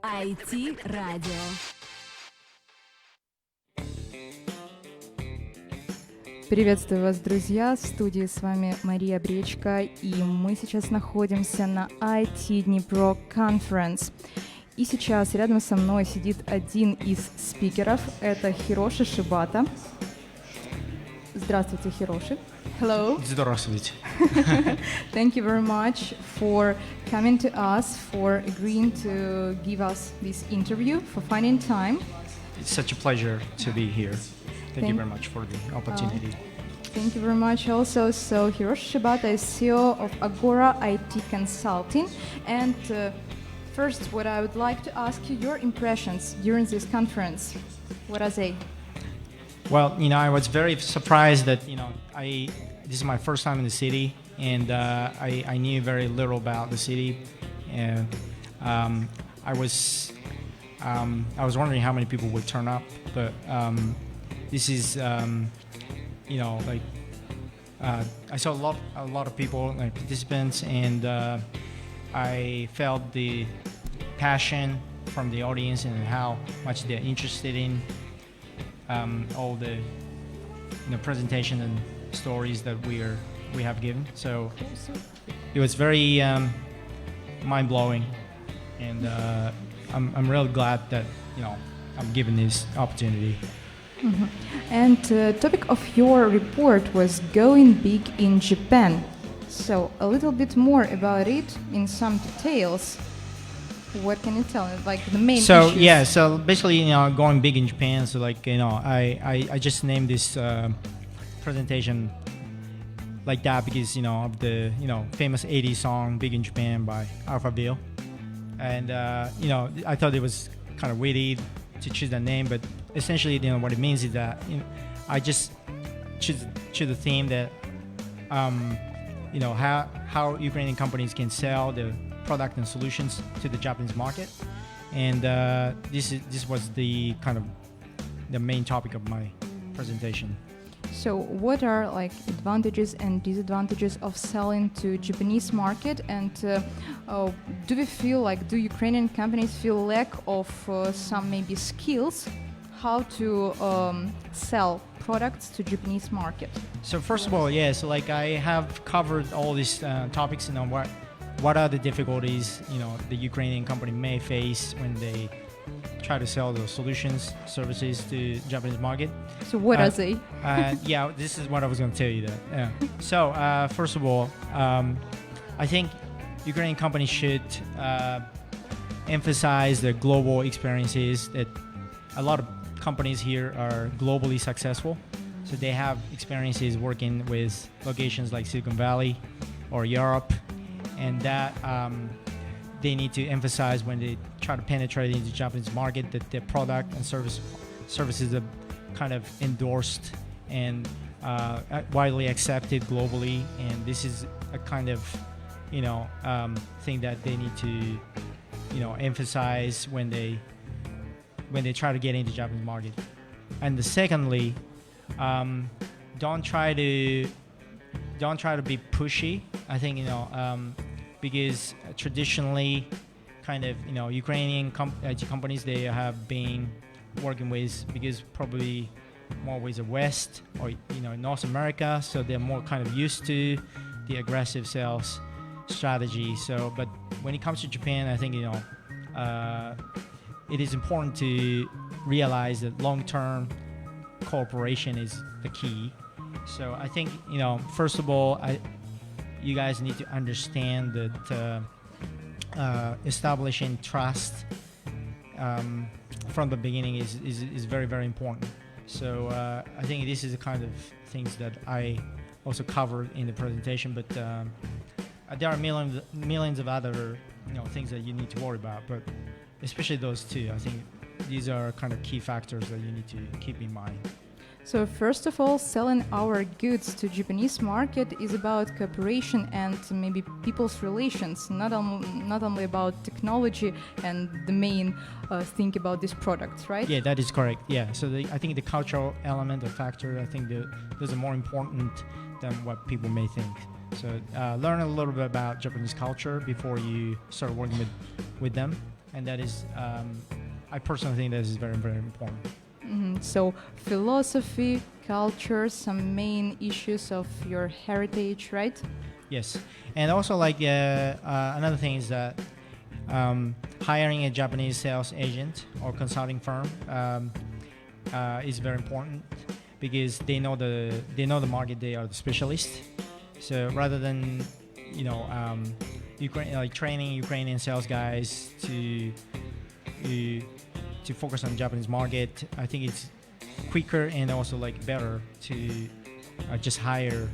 IT Radio. Приветствую вас, друзья! В студии с вами Мария Бречка, и мы сейчас находимся на IT Днипро Conference. И сейчас рядом со мной сидит один из спикеров, это Хироши Шибата. Здравствуйте, Хироши. Hello. Здравствуйте. Thank you very much for coming to us, for agreeing to give us this interview, for finding time. It's such a pleasure to be here. Thank you very much for the opportunity. Thank you very much also. So Hiroshi Shibata is CEO of Agora IT Consulting. And first, what I would like to ask you, your impressions during this conference. What are they? Well, I was very surprised that, this is my first time in the city, and I knew very little about the city. And I was wondering how many people would turn up, but this is, I saw a lot of people, like participants, and I felt the passion from the audience and how much they're interested in all the presentation and stories that we have given. So it was very mind-blowing, and I'm really glad that I'm given this opportunity. Mm-hmm. And the topic of your report was going big in Japan. So a little bit more about it in some details. What can you tell me, like the main issues? So basically, going big in Japan. So I just named this presentation like that because of the famous 80s song "Big in Japan" by Alphaville, and I thought it was kind of witty to choose that name, but essentially, what it means is that I just choose a theme that how Ukrainian companies can sell the product and solutions to the Japanese market, and this was the kind of the main topic of my presentation. So what are advantages and disadvantages of selling to Japanese market, and do Ukrainian companies feel lack of some maybe skills how to sell products to Japanese market? So first of all, I have covered all these topics, what are the difficulties the Ukrainian company may face when they try to sell those solutions, services to Japanese market. So what are they? This is what I was going to tell you. So first of all, I think Ukrainian companies should emphasize the global experiences. That a lot of companies here are globally successful, so they have experiences working with locations like Silicon Valley or Europe, and that they need to emphasize when they try to penetrate into the Japanese market that their product and services are kind of endorsed and widely accepted globally, and this is a kind of thing that they need to emphasize when they try to get into the Japanese market. And secondly, don't try to be pushy. I think because traditionally, kind of Ukrainian IT companies, they have been working with, because probably more with the West or North America, so they're more kind of used to the aggressive sales strategy. So, but when it comes to Japan, I think it is important to realize that long-term cooperation is the key. So I think first of all, you guys need to understand that establishing trust from the beginning is very, very important. So I think this is the kind of things that I also covered in the presentation, but there are millions of other things that you need to worry about, but especially those two, I think these are kind of key factors that you need to keep in mind. So first of all, selling our goods to Japanese market is about cooperation and maybe people's relations, not only about technology and the main thing about these products, right? Yeah, that is correct. Yeah, so I think the cultural element or factor, I think those are more important than what people may think. So learn a little bit about Japanese culture before you start working with them. and that is, I personally think that is very, very important. So philosophy, culture, some main issues of your heritage, right? Yes, and also like another thing is that hiring a Japanese sales agent or consulting firm is very important because they know the market. They are the specialist. So rather than training Ukrainian sales guys to focus on the Japanese market, I think it's quicker and also like better to just hire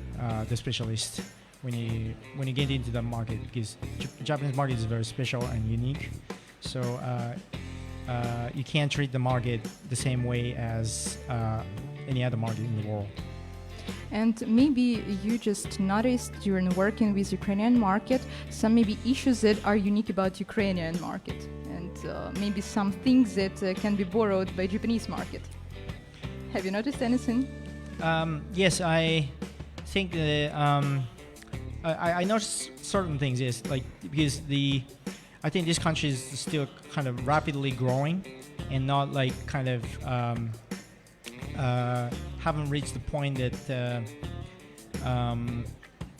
the specialist when you get into the market, because Japanese market is very special and unique. So you can't treat the market the same way as any other market in the world. And maybe you just noticed during working with Ukrainian market some maybe issues that are unique about Ukrainian market, and maybe some things that can be borrowed by Japanese market. Have you noticed anything? Yes, I think that I noticed certain things. Yes, like because I think this country is still kind of rapidly growing, and not like kind of haven't reached the point that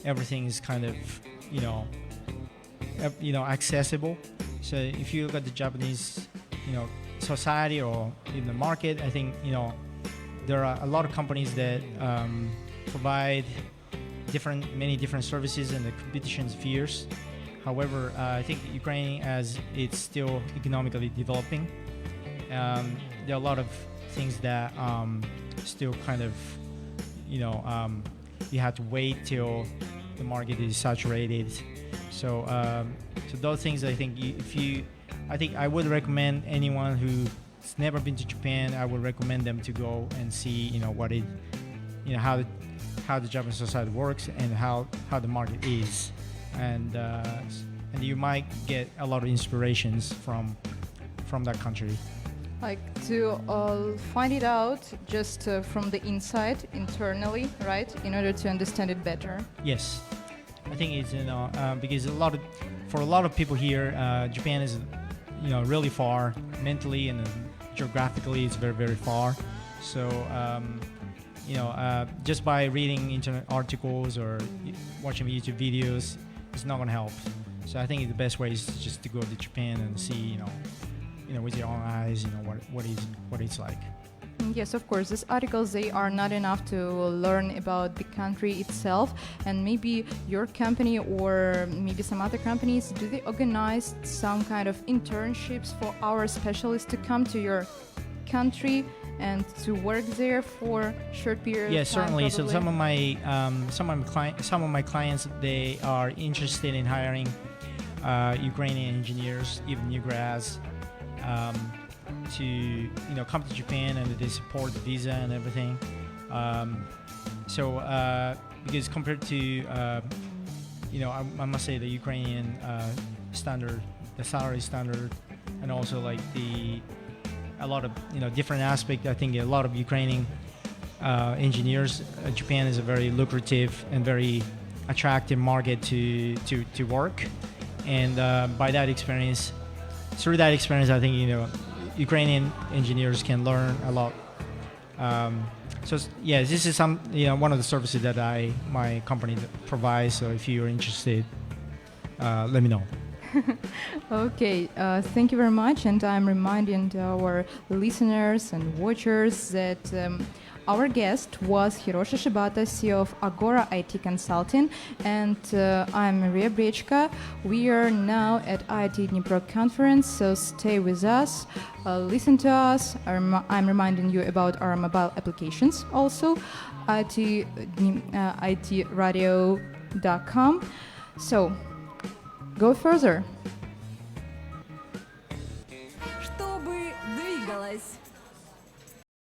everything is kind of accessible. So if you look at the Japanese society or in the market, I think there are a lot of companies that provide many different services, and the competition is fierce. However, I think Ukraine, as it's still economically developing, there are a lot of things that still kind of you have to wait till the market is saturated. So those things, I think I would recommend anyone who's never been to Japan, I would recommend them to go and see how the Japanese society works and how the market is, and you might get a lot of inspirations from that country. Like to find it out just from the inside, internally, right? In order to understand it better. Yes, I think it's because for a lot of people here, Japan is really far mentally and geographically. It's very, very far. So just by reading internet articles or watching YouTube videos, it's not going to help. So I think the best way is just to go to Japan and see with your own eyes, what it's like. Yes, of course. These articles, they are not enough to learn about the country itself, and maybe your company or maybe some other companies, do they organize some kind of internships for our specialists to come to your country and to work there for short period Yeah, of time? certainly. Probably? So some of my clients, they are interested in hiring Ukrainian engineers, even new grads, to come to Japan, and they support the visa and everything. Because compared to I must say the Ukrainian standard, the salary standard, and also like a lot of different aspect. I think a lot of Ukrainian engineers, Japan is a very lucrative and very attractive market to work, and through that experience, I think Ukrainian engineers can learn a lot. This is one of the services that my company provides. So if you're interested, let me know. Okay, thank you very much, and I'm reminding our listeners and watchers that our guest was Hiroshi Shibata, CEO of Agora IT Consulting, and I'm Maria Brechka. We are now at IT Dnipro conference, so stay with us, listen to us. I'm reminding you about our mobile applications also, itradio.com. So, go further. Чтобы двигалась.